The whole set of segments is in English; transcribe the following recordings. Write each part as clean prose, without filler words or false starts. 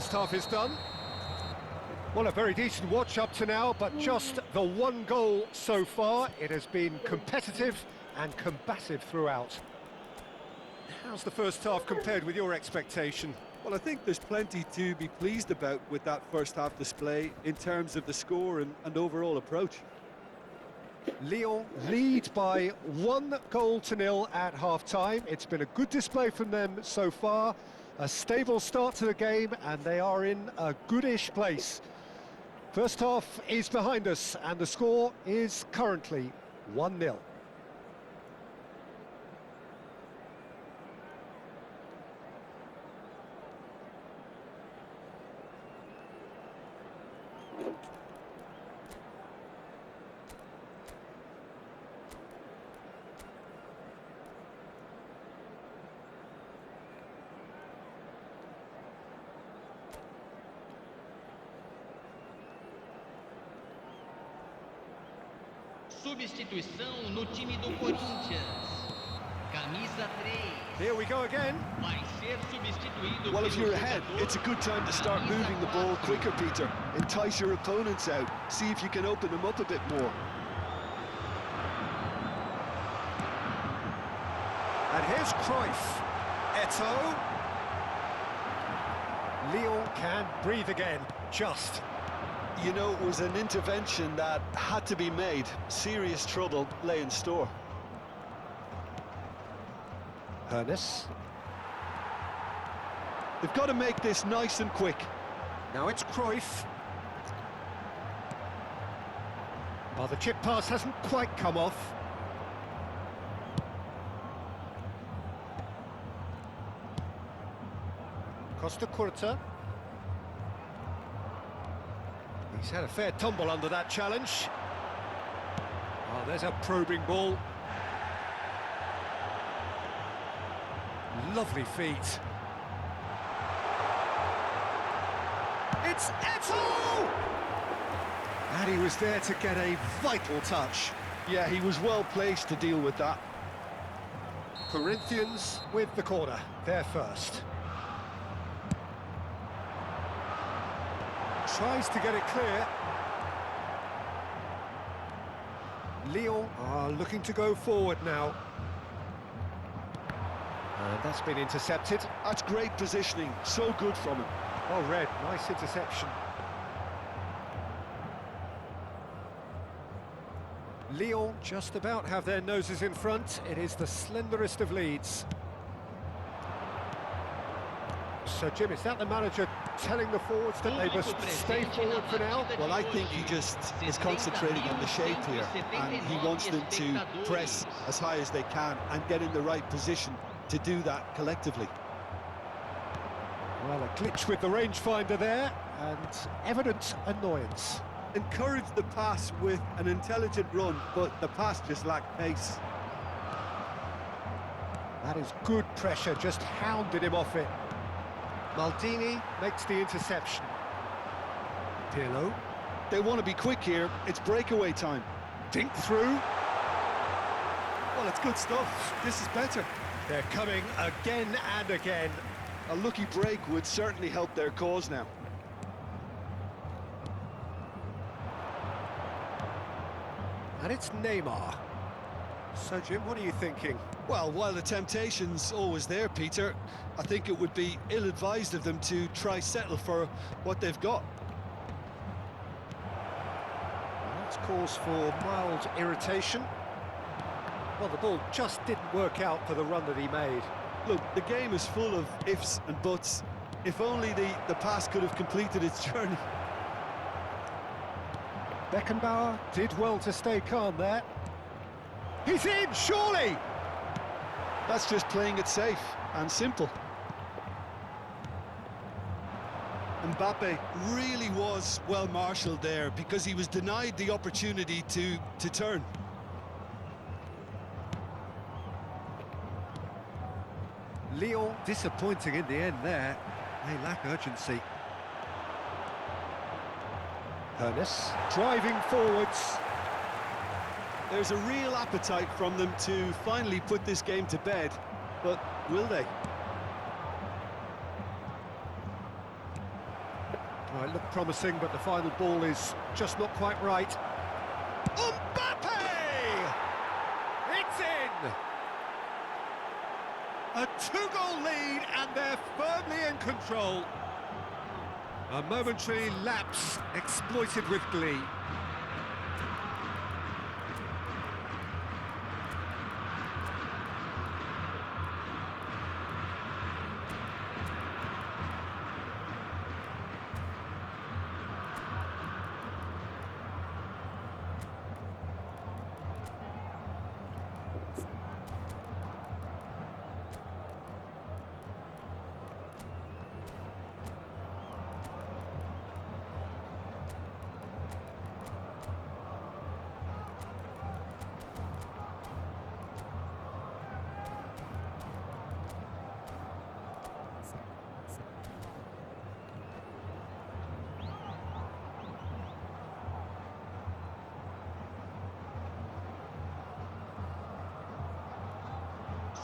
First half is done. Well, a very decent watch up to now, but just the one goal so far. It has been competitive and combative throughout. How's the first half compared with your expectation? Well, I think there's plenty to be pleased about with that first half display in terms of the score and overall approach. Lyon lead by 1-0 at half-time. It's been a good display from them so far. A stable start to the game, and they are in a goodish place. First half is behind us, and the score is currently 1-0. Substituição no time do Corinthians. Camisa 3. Here we go again. Vai ser substituído. Well, if you're ahead, it's a good time to start moving the ball quicker, Peter. Entice your opponents out. See if you can open them up a bit more. And here's Cruyff. Eto'o. Lyon can breathe again. Just. You know, it was an intervention that had to be made. Serious trouble lay in store. Hoeneß. They've got to make this nice and quick. Now it's Cruyff. Well, the chip pass hasn't quite come off. Costa Curta. He's had a fair tumble under that challenge. Oh, there's a probing ball. Lovely feet. It's Eto'o! And he was there to get a vital touch. Yeah, he was well placed to deal with that. Corinthians with the corner, they're first. Tries to get it clear. Lyon are looking to go forward now. And that's been intercepted. That's great positioning, so good from him. Oh, Red, nice interception. Lyon just about have their noses in front. It is the slenderest of leads. So, Jim, is that the manager telling the forwards that they must stay forward for now? Well, I think he just is concentrating on the shape here, and he wants them to press as high as they can and get in the right position to do that collectively. Well, a glitch with the rangefinder there, and evident annoyance. Encourage the pass with an intelligent run, but the pass just lacked pace. That is good pressure, just hounded him off it. Maldini makes the interception. Pirlo. They want to be quick here. It's breakaway time. Dink through. Well, it's good stuff. This is better. They're coming again and again. A lucky break would certainly help their cause now. And it's Neymar. So, Jim, what are you thinking? Well, while the temptation's always there, Peter, I think it would be ill-advised of them to try settle for what they've got. Well, that's cause for mild irritation. Well, the ball just didn't work out for the run that he made. Look, the game is full of ifs and buts. If only the pass could have completed its journey. Beckenbauer did well to stay calm there. He's in, surely! That's just playing it safe and simple. Mbappe really was well marshalled there because he was denied the opportunity to turn. Lyon disappointing in the end there. They lack urgency. Hoeneß driving forwards. There's a real appetite from them to finally put this game to bed, but will they? Oh, it looked promising, but the final ball is just not quite right. Mbappe! It's in! A two-goal lead, and they're firmly in control. A momentary lapse exploited with glee.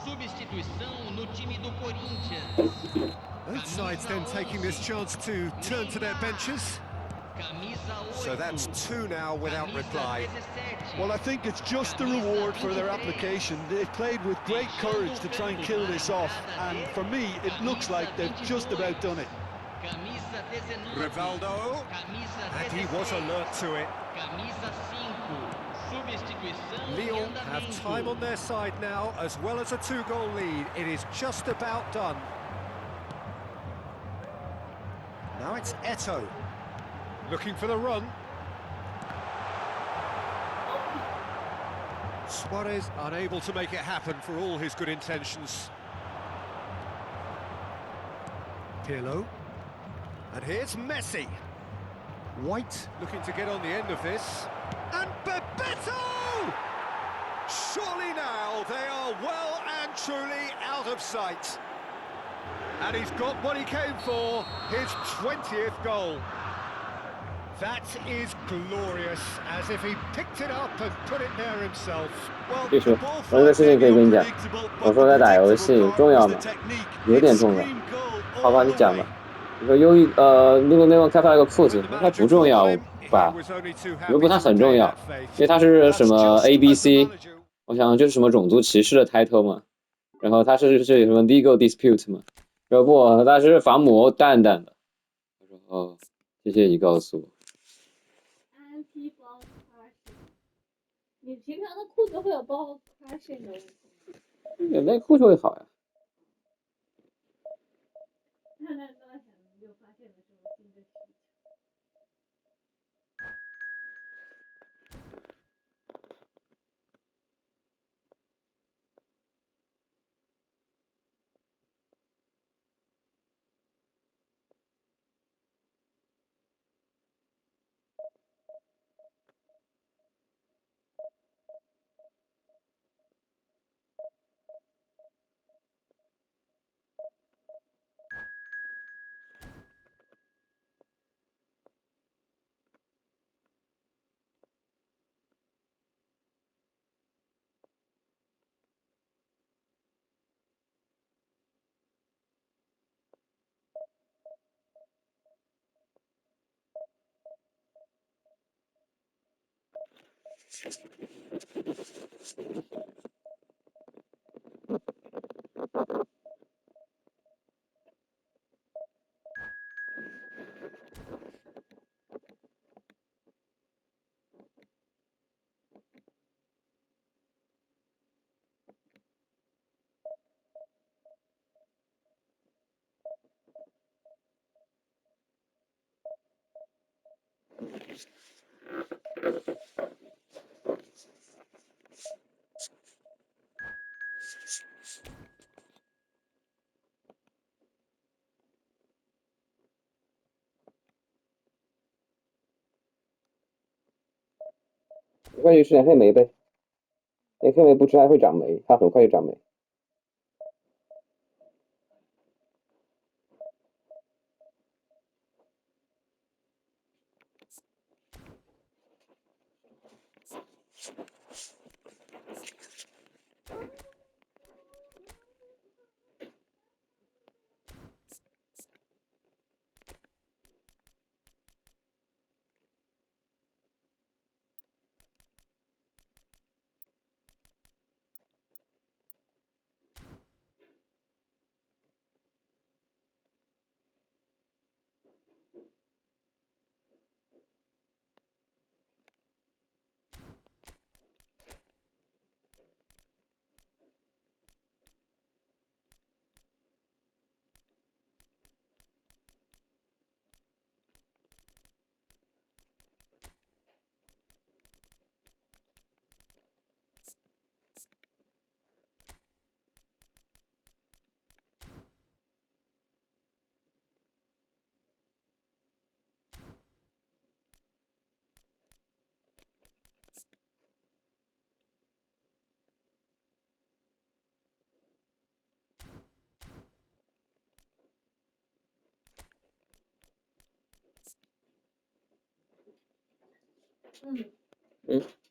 Substituição no time do Corinthians. Both sides then taking this chance to turn to their benches. So that's two now without reply. Well, I think it's just the reward for their application. They played with great courage to try and kill this off, and for me, it looks like they've just about done it. Rivaldo, and he was alert to it. Lyon have time on their side now, as well as a two-goal lead. It is just about done. Now it's Eto'o, looking for the run. Suarez unable to make it happen for all his good intentions. Pirlo. And here's Messi. White looking to get on the end of this. And Bebeto! Surely now they are well and truly out of sight. And he's got what he came for, his 20th goal. That is glorious, as if he picked it up and put it there himself. Well, 其实我有个事情可以跟你讲，我说在打游戏重要吗？有点重要。好吧，你讲吧。你说那个开发了个库子，它不重要吧？如果它很重要，因为它是什么 ABC， 我想就是什么种族歧视的 title 嘛，然后它是什么 legal dispute 嘛，然后不，它是防魔蛋蛋的。我说哦，谢谢你告诉我。anti ball crashing， 你平常的裤子会有 ball crashing 的问题吗？有内裤就会好呀。那想又发现了什么新的需求？没关系，吃点黑莓呗。那黑莓不吃还会长霉，它很快就长霉。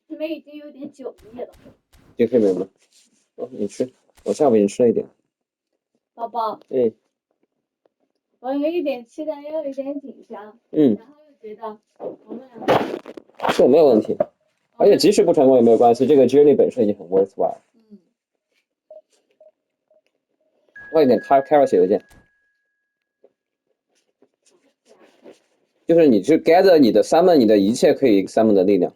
这边已经有点酒意了。金黑莓吗？哦，你吃，我下午已经吃了一点。宝宝，我有一点期待，又有一点紧张，然后又觉得我们两个这没有问题，而且即使不成功也没有关系，这个 journey 本身已经很 worthwhile。快一点，Carol 写邮件，就是你去 gather 你的 summon 你的一切可以 summon 的力量。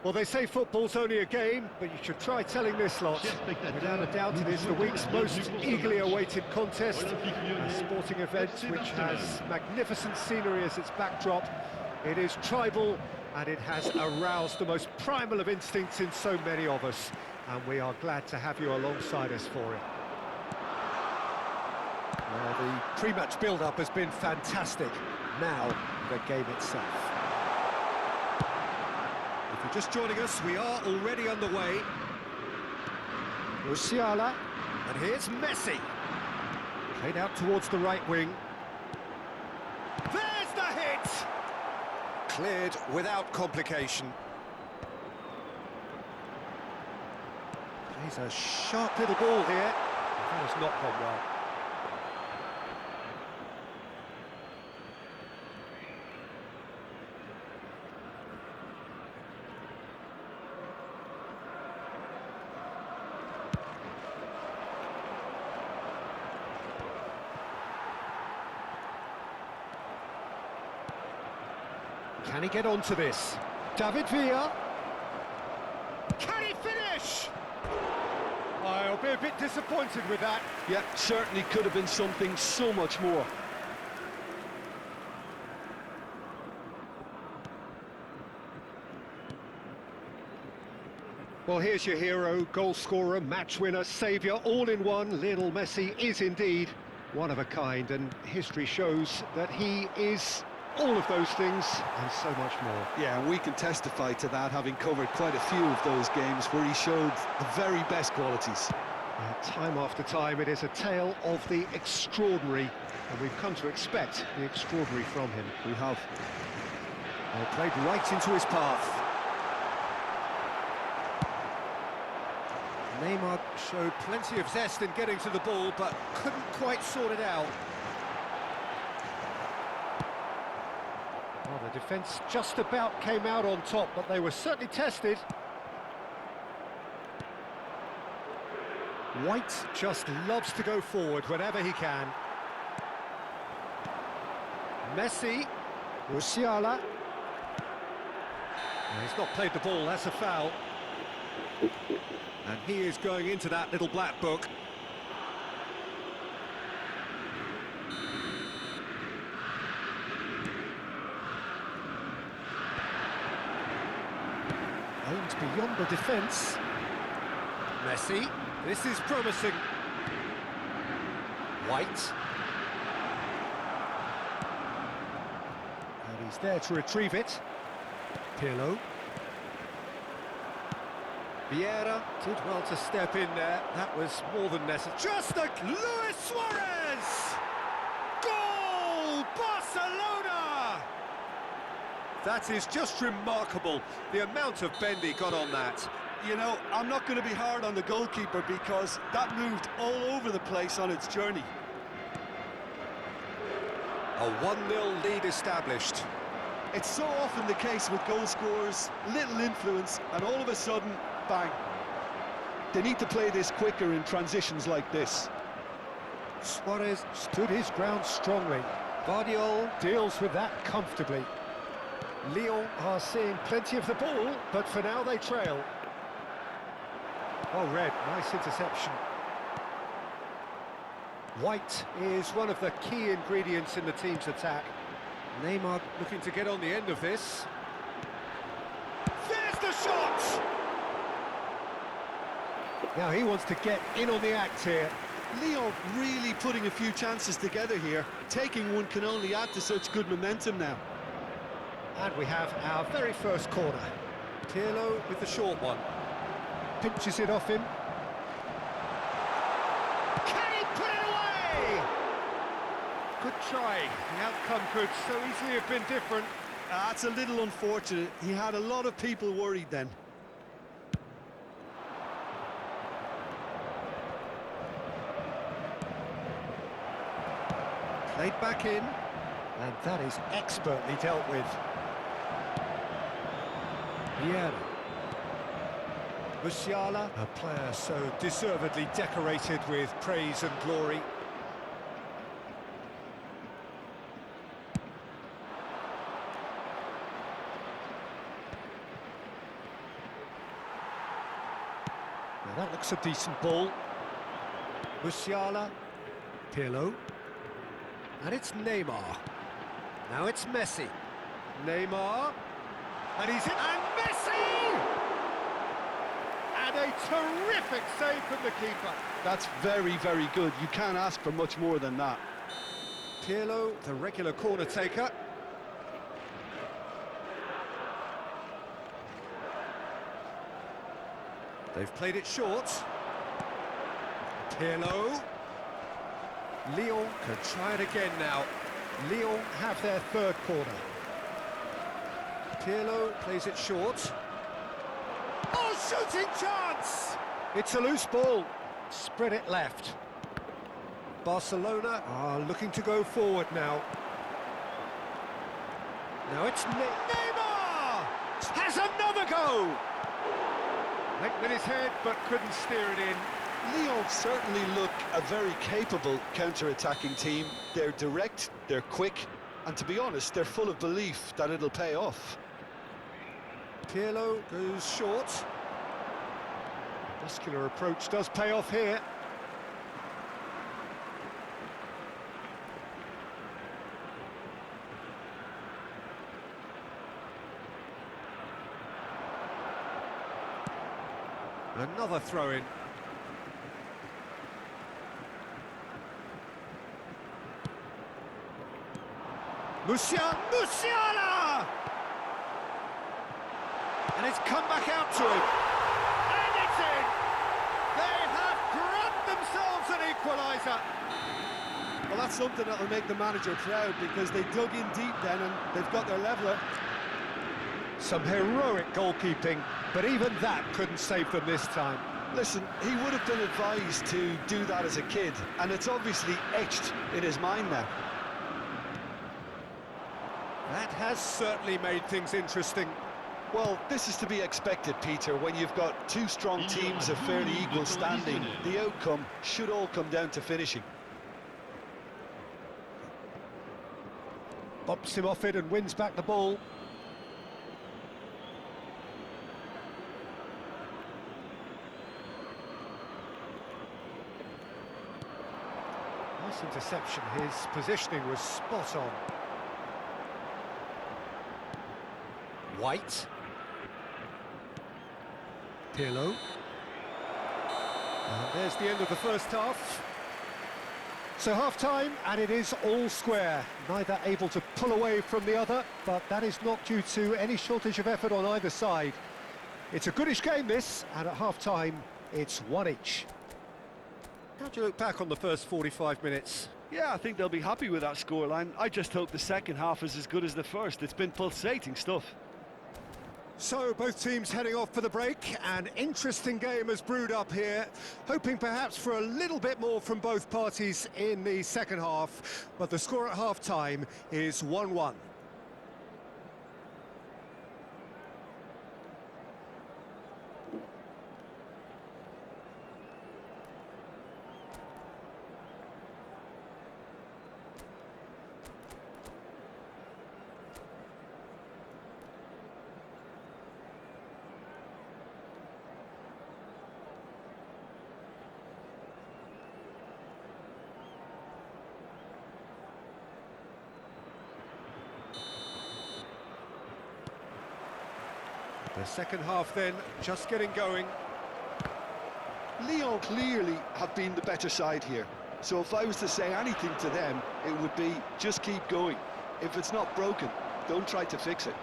Well, they say football's only a game, but you should try telling this lot. Without a doubt, it is the week's most eagerly awaited contest, a sporting event which has magnificent scenery as its backdrop. It is tribal, and it has aroused the most primal of instincts in so many of us, and we are glad to have you alongside us for it. Well, the pre-match build-up has been fantastic. Now, the game itself. If you're just joining us, we are already underway. Musiala, and here's Messi. Played out towards the right wing. There's the hit! Cleared without complication. Plays a sharp little ball here. That has not gone well. Can he get onto this? David Villa. Can he finish? I'll be a bit disappointed with that. Yeah, certainly could have been something so much more. Well, here's your hero, goal scorer, match winner, saviour, all in one. Lionel Messi is indeed one of a kind, and history shows that he is all of those things and so much more. Yeah, and we can testify to that, having covered quite a few of those games where he showed the very best qualities. Time after time, it is a tale of the extraordinary, and we've come to expect the extraordinary from him. We have. Played right into his path. Neymar showed plenty of zest in getting to the ball, but couldn't quite sort it out. Well, the defence just about came out on top, but they were certainly tested. White just loves to go forward whenever he can. Messi, Musiala. He's not played the ball, that's a foul. And he is going into that little black book. Aimed beyond the defence. Messi, this is promising. White. And he's there to retrieve it. Pirlo. Vieira did well to step in there. That was more than necessary. Just like Luis Suarez! Goal! Barcelona! That is just remarkable, the amount of bend he got on that. You know, I'm not going to be hard on the goalkeeper because that moved all over the place on its journey. A 1-0 lead established. It's so often the case with goal scorers, little influence, and all of a sudden, bang. They need to play this quicker in transitions like this. Suarez stood his ground strongly. Guardiola deals with that comfortably. Lyon are seeing plenty of the ball, but for now they trail. Oh, Red, nice interception. White is one of the key ingredients in the team's attack. Neymar looking to get on the end of this. There's the shot! Now he wants to get in on the act here. Lyon really putting a few chances together here. Taking one can only add to such good momentum now. And we have our very first corner. Pirlo with the short one. Pinches it off him. Can he put it away? Good try. The outcome could so easily have been different. That's a little unfortunate. He had a lot of people worried then. Played back in. And that is expertly dealt with. Vieira. Musiala, a player so deservedly decorated with praise and glory. Now that looks a decent ball. Musiala, Pirlo, and it's Neymar. Now it's Messi. Neymar, and he's in, and Messi! And a terrific save from the keeper. That's very, very good. You can't ask for much more than that. Pirlo, the regular corner taker. They've played it short. Pirlo. Lyon can try it again now. Lyon have their third corner. Pirlo plays it short. Oh, shooting chance! It's a loose ball. Spread it left. Barcelona are looking to go forward now. Now it's Neymar! Has another go! Went with his head, but couldn't steer it in. Lyon certainly look a very capable counter-attacking team. They're direct, they're quick, and to be honest, they're full of belief that it'll pay off. Pirlo goes short. Muscular approach does pay off here. Another throw-in. Musiala! And it's come back out to him. And it's in! They have grabbed themselves an equaliser. Well, that's something that'll make the manager proud because they dug in deep then and they've got their leveller. Some heroic goalkeeping, but even that couldn't save them this time. Listen, he would have been advised to do that as a kid, and it's obviously etched in his mind now. That has certainly made things interesting. Well, this is to be expected, Peter, when you've got two strong teams of fairly equal standing. The outcome should all come down to finishing. Bumps him off it and wins back the ball. Nice interception. His positioning was spot on. White. Pirlo. And there's the end of the first half. So half-time, and it is all square. Neither able to pull away from the other, but that is not due to any shortage of effort on either side. It's a goodish game, this, and at half-time, it's one each. How do you look back on the first 45 minutes? Yeah, I think they'll be happy with that scoreline. I just hope the second half is as good as the first. It's been pulsating stuff. So both teams heading off for the break. An interesting game has brewed up here, hoping perhaps for a little bit more from both parties in the second half, but the score at half-time is 1-1. The second half then, just getting going. Lyon clearly have been the better side here. So if I was to say anything to them, it would be just keep going. If it's not broken, don't try to fix it.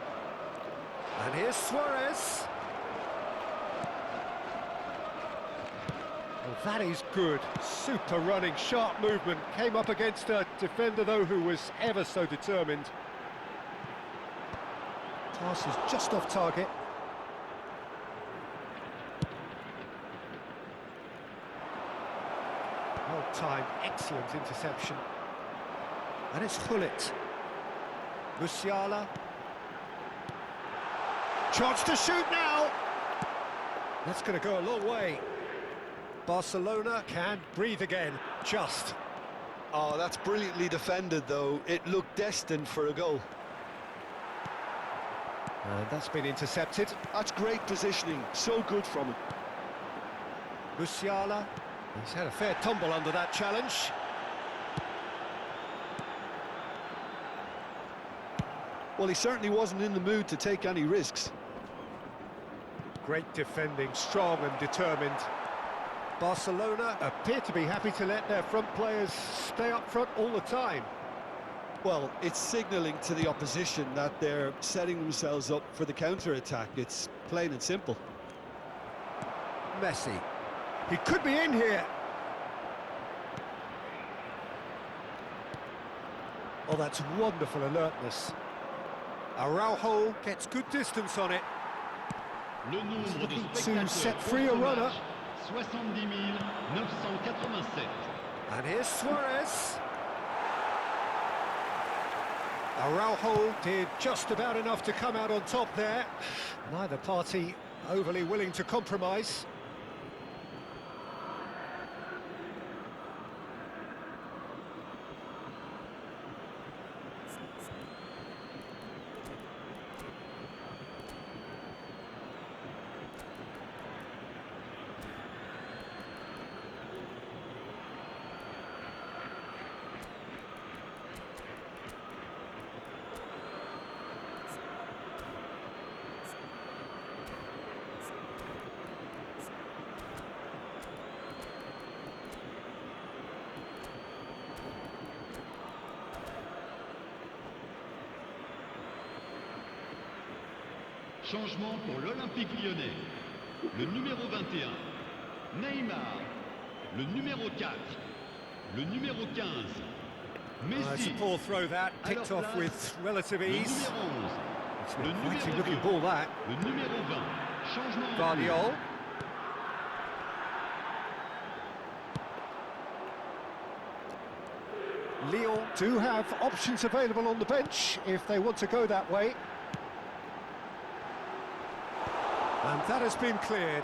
And here's Suarez. Well, that is good. Super running, sharp movement. Came up against a defender, though, who was ever so determined. Pass is just off target. Well timed, excellent interception. And it's Gullit. Musiala. Chance to shoot now! That's going to go a long way. Barcelona can breathe again, just. Oh, that's brilliantly defended, though. It looked destined for a goal. And that's been intercepted. That's great positioning, so good from him. Musiala. He's had a fair tumble under that challenge. Well, he certainly wasn't in the mood to take any risks. Great defending, strong and determined. Barcelona appear to be happy to let their front players stay up front all the time. Well, it's signalling to the opposition that they're setting themselves up for the counter-attack. It's plain and simple. Messi. He could be in here. Oh, that's wonderful alertness. Araujo gets good distance on it. He's looking to set free a runner. 70,987. And here's Suarez. Araujo did just about enough to come out on top there. Neither party overly willing to compromise. Changement pour l'Olympique lyonnais. Le numéro 21, Neymar. Le numéro 4, le numéro 15, It's Messi. a poor throw that, picked off with relative Le ease. numéro 11, It's le an exciting numéro looking 2, ball that. le numéro 20. Changement en Guardiol. Lyon do have options available on the bench if they want to go that way. And that has been cleared.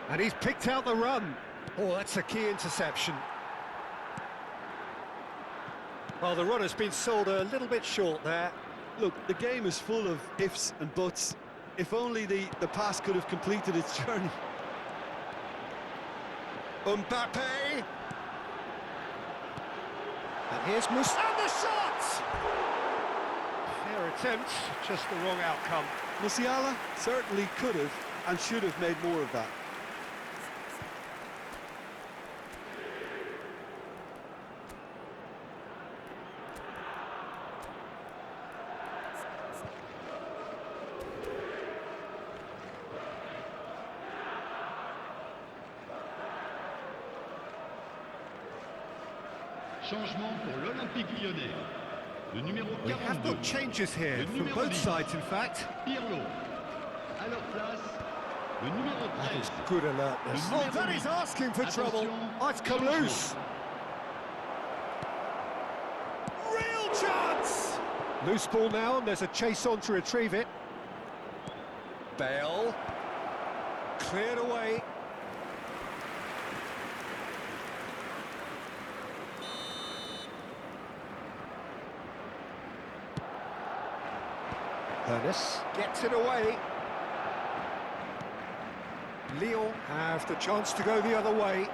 And he's picked out the run. Oh, that's a key interception. Well, the run has been sold a little bit short there. Look, the game is full of ifs and buts. If only the pass could have completed its journey. Mbappe. And here's Musa. And the shot! Fair attempt, just the wrong outcome. Musiala certainly could have and should have made more of that. Changement pour l'Olympique Lyonnais. Le numéro We have 42. got changes here Le from numéro both 10. sides, in fact. Pirlo. À leur place, le numéro That 13. is good alertness. Le Oh, numéro that is 8. asking for trouble. Attention, Oh, it's come changement. loose. Real chance! Loose ball now, and there's a chase on to retrieve it. Bale. Cleared away. Ernest gets it away. Lyon have the chance to go the other way.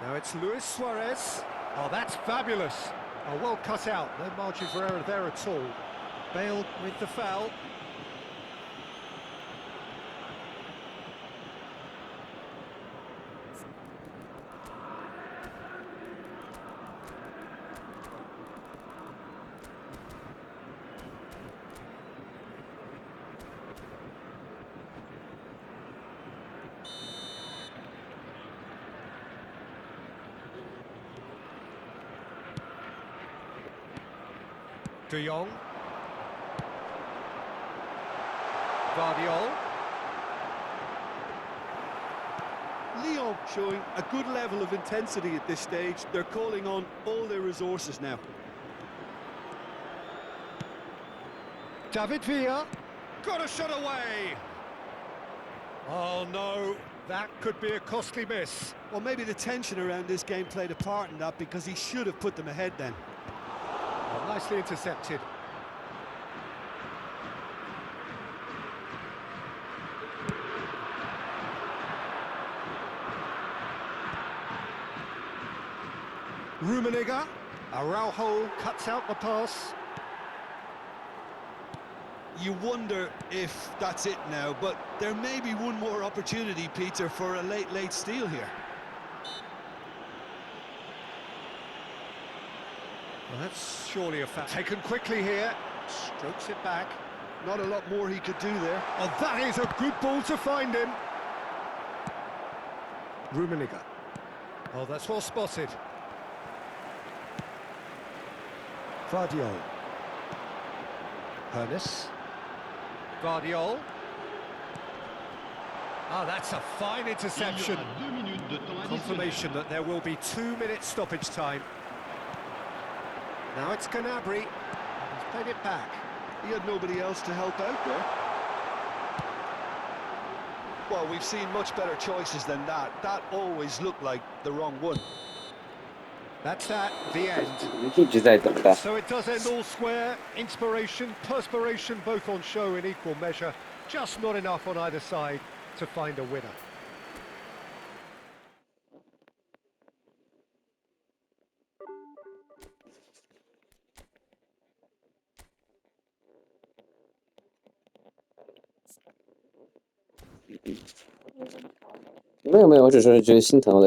Now it's Luis Suarez. Oh, that's fabulous. Oh, well cut out. No margin for error there at all. Bale with the foul. De Jong. Guardiola. Lyon showing a good level of intensity at this stage. They're calling on all their resources now. David Villa. Got a shot away. Oh no, that could be a costly miss. Well, maybe the tension around this game played a part in that because he should have put them ahead then. Oh, nicely intercepted. Rummenigge. Araujo cuts out the pass. You wonder if that's it now, but there may be one more opportunity, Peter, for a late steal here. Well, that's surely a foul. Taken quickly here. Strokes it back. Not a lot more he could do there. Oh, that is a good ball to find him. Rummenigge. Oh, that's well spotted. Guardiola. Ernest. Guardiola. Ah, that's a fine Il y interception. aura 2 minutes de temps additionnel. Confirmation that there will be 2 minutes stoppage time. Now it's Gnabry. He's played it back. He had nobody else to help out there. Well, we've seen much better choices than that. That always looked like the wrong one. That's that, the end. 一直在等待。 So it does end all square. Inspiration, perspiration, both on show in equal measure. Just not enough on either side to find a winner.没有没有，我只是觉得心疼了。